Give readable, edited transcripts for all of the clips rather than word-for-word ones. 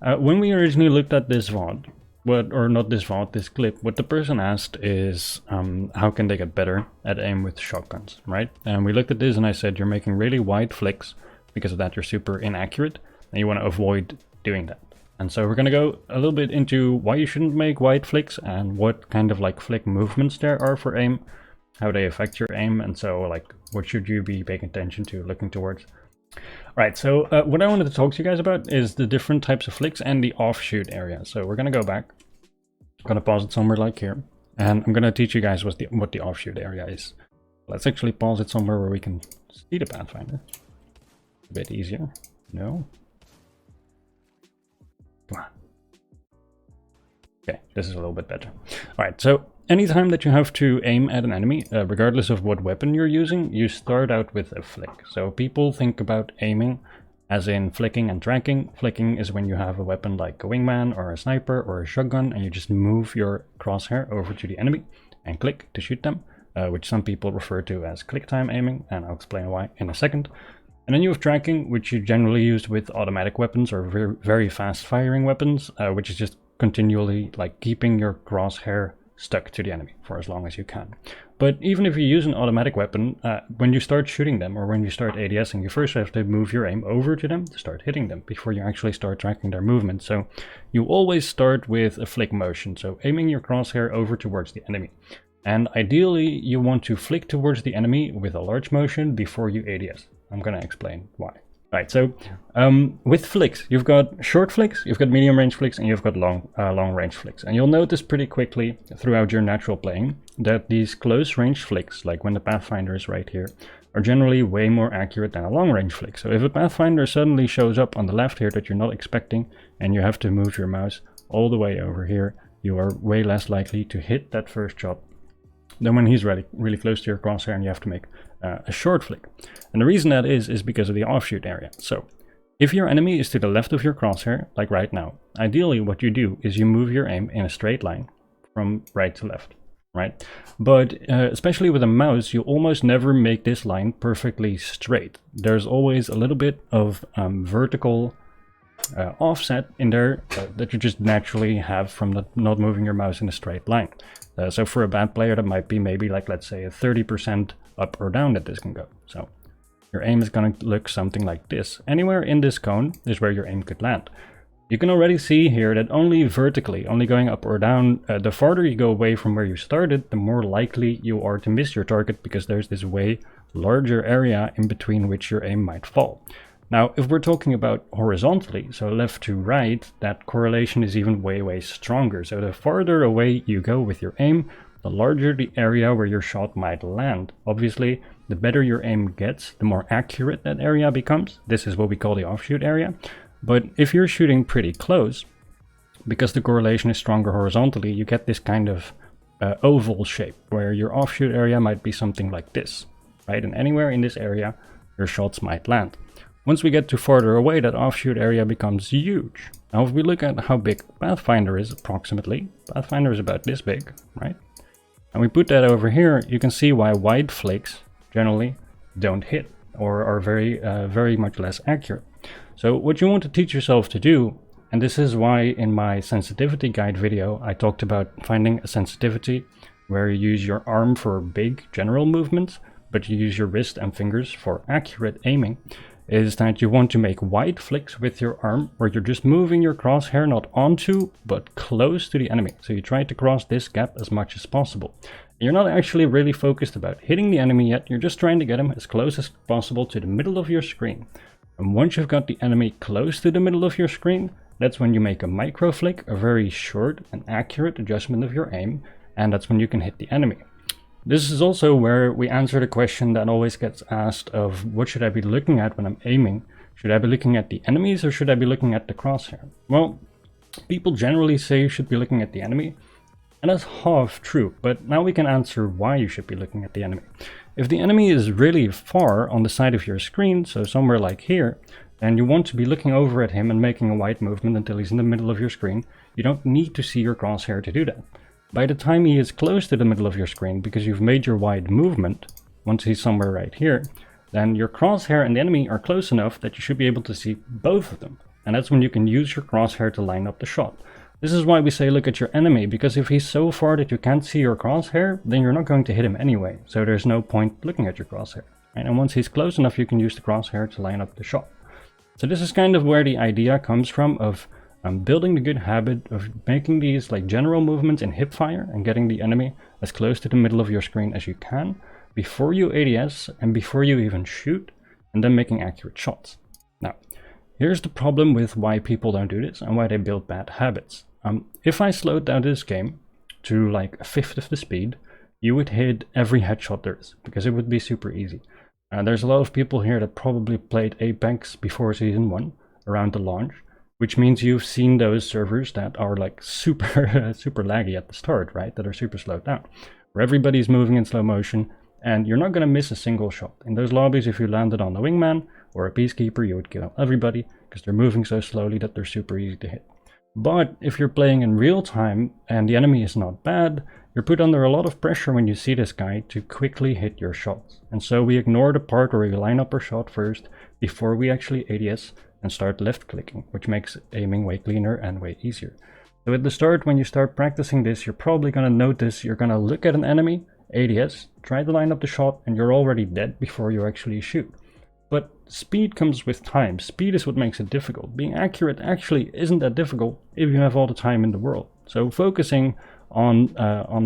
When we originally looked at this VOD, this clip, what the person asked is how can they get better at aim with shotguns, right? And we looked at this and I said, you're making really wide flicks. Because of that, you're super inaccurate and you want to avoid doing that. And so we're going to go a little bit into why you shouldn't make wide flicks and what kind of like flick movements there are for aim, how they affect your aim, and so like what should you be paying attention to, looking towards. Alright, so what I wanted to talk to you guys about is the different types of flicks and the offshoot area. So we're going to go back, I'm going to pause it somewhere like here, and I'm going to teach you guys what the offshoot area is. Let's actually pause it somewhere where we can see the Pathfinder. A bit easier. No. Come on. Okay, this is a little bit better. Alright, so anytime that you have to aim at an enemy, regardless of what weapon you're using, you start out with a flick. So people think about aiming as in flicking and tracking. Flicking is when you have a weapon like a wingman or a sniper or a shotgun and you just move your crosshair over to the enemy and click to shoot them, which some people refer to as click time aiming, and I'll explain why in a second. And then you have tracking, which you generally use with automatic weapons or very fast firing weapons, which is just continually like keeping your crosshair stuck to the enemy for as long as you can. But even if you use an automatic weapon, when you start shooting them or when you start ADSing, you first have to move your aim over to them to start hitting them before you actually start tracking their movement. So you always start with a flick motion, so aiming your crosshair over towards the enemy. And ideally, you want to flick towards the enemy with a large motion before you ADS. I'm going to explain why. Right, so with flicks, you've got short flicks, you've got medium range flicks, and you've got long range flicks. And you'll notice pretty quickly throughout your natural playing that these close range flicks, like when the Pathfinder is right here, are generally way more accurate than a long range flick. So if a Pathfinder suddenly shows up on the left here that you're not expecting, and you have to move your mouse all the way over here, you are way less likely to hit that first shot than when he's really close to your crosshair and you have to make a short flick. And the reason that is because of the offshoot area. So if your enemy is to the left of your crosshair, like right now, ideally what you do is you move your aim in a straight line from right to left, right? But especially with a mouse, you almost never make this line perfectly straight. There's always a little bit of vertical offset in there that you just naturally have from not moving your mouse in a straight line. So for a bad player, that might be maybe like, let's say, a 30% up or down that this can go. So your aim is going to look something like this. Anywhere in this cone is where your aim could land. You can already see here that only vertically, only going up or down, the farther you go away from where you started, the more likely you are to miss your target, because there's this way larger area in between which your aim might fall. Now, if we're talking about horizontally, so left to right, that correlation is even way stronger. So the farther away you go with your aim, the larger the area where your shot might land. Obviously, the better your aim gets, the more accurate that area becomes. This is what we call the offshoot area. But if you're shooting pretty close, because the correlation is stronger horizontally, you get this kind of oval shape, where your offshoot area might be something like this, right? And anywhere in this area, your shots might land. Once we get to farther away, that offshoot area becomes huge. Now, if we look at how big Pathfinder is approximately, Pathfinder is about this big, right? And we put that over here, you can see why wide flicks generally don't hit or are very much less accurate. So what you want to teach yourself to do, and this is why in my sensitivity guide video, I talked about finding a sensitivity where you use your arm for big general movements, but you use your wrist and fingers for accurate aiming, is that you want to make wide flicks with your arm where you're just moving your crosshair not onto but close to the enemy. So you try to cross this gap as much as possible. You're not actually really focused about hitting the enemy yet, you're just trying to get him as close as possible to the middle of your screen. And once you've got the enemy close to the middle of your screen, that's when you make a micro flick, a very short and accurate adjustment of your aim, and that's when you can hit the enemy. This is also where we answer the question that always gets asked of what should I be looking at when I'm aiming? Should I be looking at the enemies or should I be looking at the crosshair? Well, people generally say you should be looking at the enemy, and that's half true, but now we can answer why you should be looking at the enemy. If the enemy is really far on the side of your screen, so somewhere like here, then you want to be looking over at him and making a wide movement until he's in the middle of your screen. You don't need to see your crosshair to do that. By the time he is close to the middle of your screen, because you've made your wide movement, once he's somewhere right here, then your crosshair and the enemy are close enough that you should be able to see both of them. And that's when you can use your crosshair to line up the shot. This is why we say look at your enemy, because if he's so far that you can't see your crosshair, then you're not going to hit him anyway. So there's no point looking at your crosshair. Right? And once he's close enough, you can use the crosshair to line up the shot. So this is kind of where the idea comes from of building the good habit of making these like general movements in hipfire and getting the enemy as close to the middle of your screen as you can before you ADS and before you even shoot, and then making accurate shots. Now, here's the problem with why people don't do this and why they build bad habits. If I slowed down this game to like a fifth of the speed, you would hit every headshot there is, because it would be super easy. There's a lot of people here that probably played Apex before Season 1, around the launch, which means you've seen those servers that are like super super laggy at the start, right? That are super slowed down, where everybody's moving in slow motion, and you're not going to miss a single shot. In those lobbies, if you landed on the wingman or a peacekeeper, you would kill everybody, because they're moving so slowly that they're super easy to hit. But if you're playing in real time and the enemy is not bad, you're put under a lot of pressure when you see this guy to quickly hit your shots. And so we ignore the part where we line up our shot first before we actually ADS and start left clicking, which makes aiming way cleaner and way easier. So at the start, when you start practicing this, you're probably going to notice you're going to look at an enemy, ADS, try to line up the shot, and you're already dead before you actually shoot. But speed comes with time. Speed is what makes it difficult. Being accurate actually isn't that difficult if you have all the time in the world. So focusing on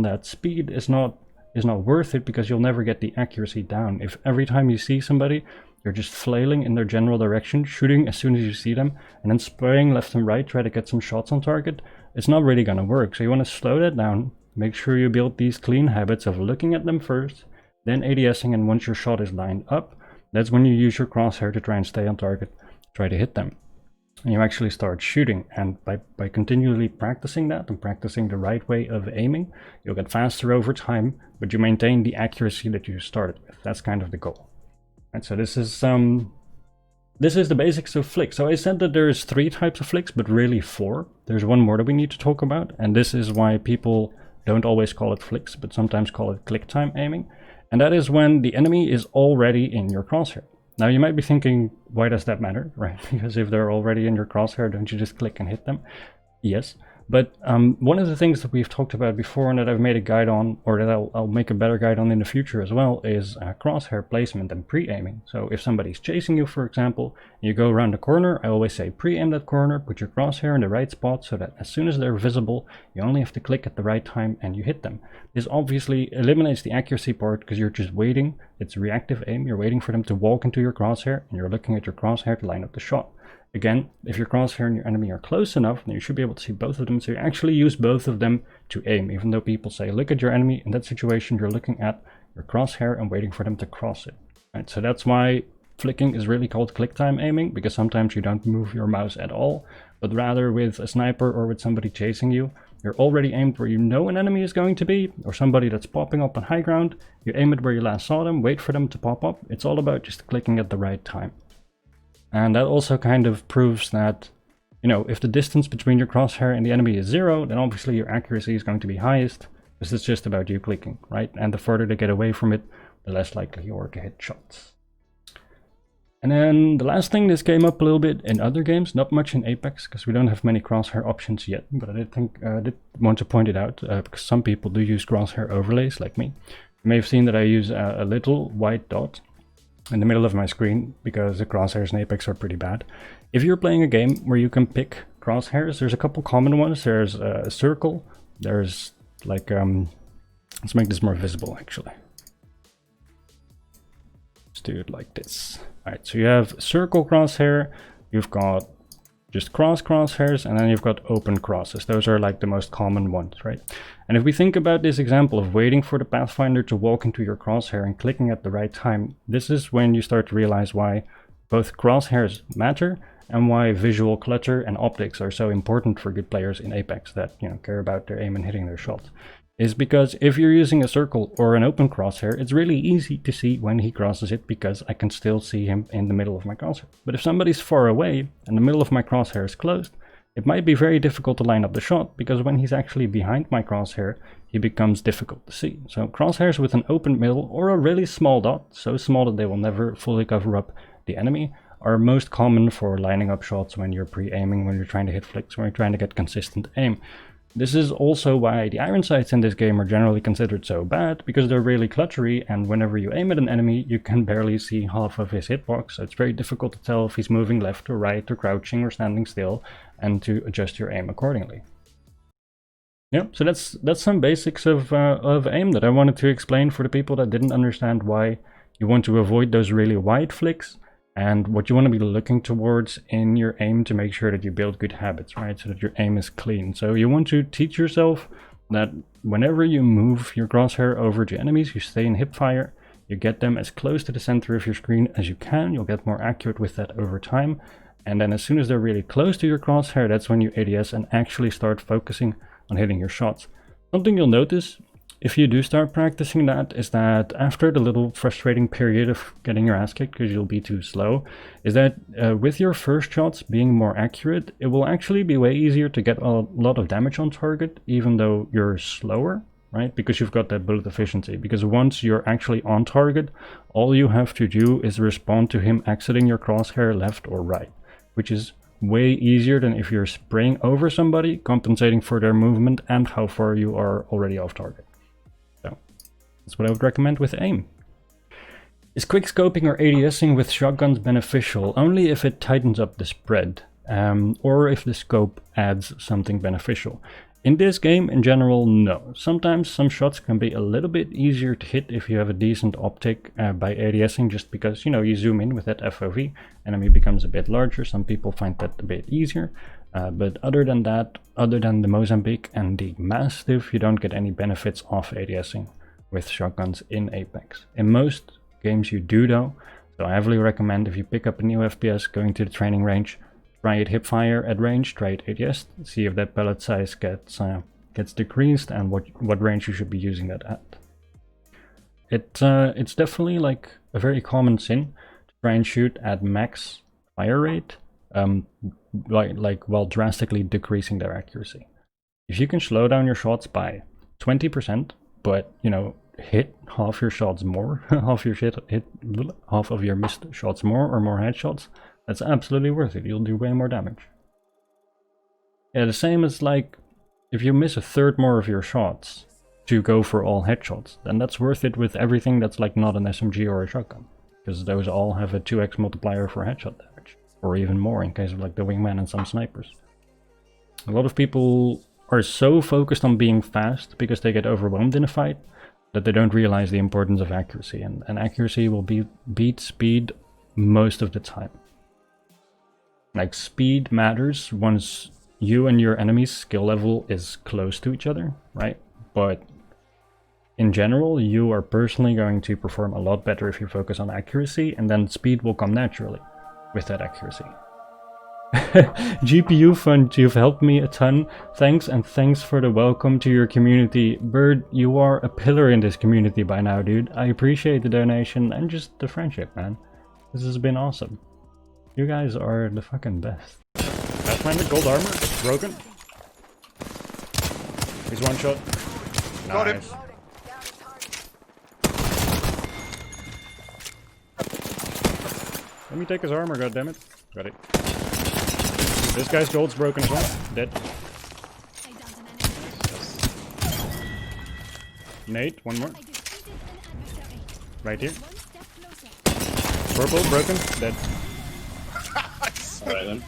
that speed is not worth it, because you'll never get the accuracy down. If every time you see somebody, you're just flailing in their general direction, shooting as soon as you see them, and then spraying left and right, try to get some shots on target, it's not really going to work. So you want to slow that down, make sure you build these clean habits of looking at them first, then ADSing, and once your shot is lined up, that's when you use your crosshair to try and stay on target, try to hit them. And you actually start shooting, and by continually practicing that and practicing the right way of aiming, you'll get faster over time, but you maintain the accuracy that you started with. That's kind of the goal. And so this is the basics of flicks. So I said that there's 3 types of flicks, but really 4. There's one more that we need to talk about, and this is why people don't always call it flicks, but sometimes call it click time aiming. And that is when the enemy is already in your crosshair. Now you might be thinking, why does that matter, right? Because if they're already in your crosshair, don't you just click and hit them? Yes, but one of the things that we've talked about before and that I've made a guide on, or that I'll make a better guide on in the future as well, is crosshair placement and pre-aiming. So if somebody's chasing you, for example, and you go around the corner, I always say pre-aim that corner, put your crosshair in the right spot so that as soon as they're visible, you only have to click at the right time and you hit them. This obviously eliminates the accuracy part, because you're just waiting. It's reactive aim. You're waiting for them to walk into your crosshair, and you're looking at your crosshair to line up the shot. Again, if your crosshair and your enemy are close enough, then you should be able to see both of them. So you actually use both of them to aim, even though people say look at your enemy. In that situation, you're looking at your crosshair and waiting for them to cross it. Right? So that's why flicking is really called click time aiming, because sometimes you don't move your mouse at all, but rather with a sniper or with somebody chasing you, you're already aimed where you know an enemy is going to be, or somebody that's popping up on high ground. You aim it where you last saw them, wait for them to pop up. It's all about just clicking at the right time. And that also kind of proves that, you know, if the distance between your crosshair and the enemy is 0, then obviously your accuracy is going to be highest, because it's just about you clicking, right? And the further they get away from it, the less likely you are to hit shots. And then the last thing, this came up a little bit in other games, not much in Apex, because we don't have many crosshair options yet, but I did want to point it out, because some people do use crosshair overlays, like me. You may have seen that I use a little white dot in the middle of my screen, because the crosshairs in Apex are pretty bad. If you're playing a game where you can pick crosshairs, there's a couple common ones. There's a circle, there's like, let's make this more visible actually. Let's do it like this. Alright, so you have circle crosshair, you've got just crosshairs, and then you've got open crosses. Those are like the most common ones, right? And if we think about this example of waiting for the Pathfinder to walk into your crosshair and clicking at the right time, this is when you start to realize why both crosshairs matter and why visual clutter and optics are so important for good players in Apex that, you know, care about their aim and hitting their shots. Is because if you're using a circle or an open crosshair, it's really easy to see when he crosses it, because I can still see him in the middle of my crosshair. But if somebody's far away and the middle of my crosshair is closed, it might be very difficult to line up the shot, because when he's actually behind my crosshair, he becomes difficult to see. So crosshairs with an open middle or a really small dot, so small that they will never fully cover up the enemy, are most common for lining up shots when you're pre-aiming, when you're trying to hit flicks, when you're trying to get consistent aim. This is also why the iron sights in this game are generally considered so bad, because they're really cluttery, and whenever you aim at an enemy, you can barely see half of his hitbox, so it's very difficult to tell if he's moving left or right, or crouching or standing still, and to adjust your aim accordingly. Yep, so that's some basics of aim that I wanted to explain for the people that didn't understand why you want to avoid those really wide flicks, and what you want to be looking towards in your aim to make sure that you build good habits, right? So that your aim is clean. So you want to teach yourself that whenever you move your crosshair over to enemies, you stay in hip fire, you get them as close to the center of your screen as you can, you'll get more accurate with that over time, and then as soon as they're really close to your crosshair, that's when you ADS and actually start focusing on hitting your shots. Something you'll notice if you do start practicing that is that after the little frustrating period of getting your ass kicked because you'll be too slow, is that with your first shots being more accurate, it will actually be way easier to get a lot of damage on target, even though you're slower, right? Because you've got that bullet efficiency. Because once you're actually on target, all you have to do is respond to him exiting your crosshair left or right, which is way easier than if you're spraying over somebody, compensating for their movement and how far you are already off target. That's what I would recommend with aim. Is quickscoping or ADSing with shotguns beneficial? Only if it tightens up the spread, or if the scope adds something beneficial. In this game, in general, no. Sometimes some shots can be a little bit easier to hit if you have a decent optic by ADSing, just because, you know, you zoom in with that FOV, enemy becomes a bit larger. Some people find that a bit easier. But other than that, other than the Mozambique and the Mastiff, you don't get any benefits off ADSing with shotguns in Apex. In most games you do though, so I heavily recommend if you pick up a new FPS, going to the training range, try it hip fire at range, try it ADS, see if that pellet size gets decreased and what range you should be using that at. It's definitely like a very common sin to try and shoot at max fire rate, like while drastically decreasing their accuracy. If you can slow down your shots by 20%, but you know, hit half your shots more, half of your missed shots more, or more headshots, that's absolutely worth it. You'll do way more damage. Yeah, the same as like if you miss a third more of your shots to go for all headshots, then that's worth it with everything that's like not an SMG or a shotgun, because those all have a 2x multiplier for headshot damage, or even more in case of like the wingman and some snipers. A lot of people are so focused on being fast because they get overwhelmed in a fight that they don't realize the importance of accuracy, and accuracy will beat speed most of the time. Like, speed matters once you and your enemy's skill level is close to each other, right? But in general, you are personally going to perform a lot better if you focus on accuracy, and then speed will come naturally with that accuracy. GPU Fund, you've helped me a ton. Thanks, and thanks for the welcome to your community. Bird, you are a pillar in this community by now, dude. I appreciate the donation and just the friendship, man. This has been awesome. You guys are the fucking best. Pathfinder gold armor, it's broken. He's one shot. Got him. Let me take his armor, goddammit. Got it. This guy's gold's broken as well. Dead. Nate, one more. Right here. Purple, broken, dead. Alright then.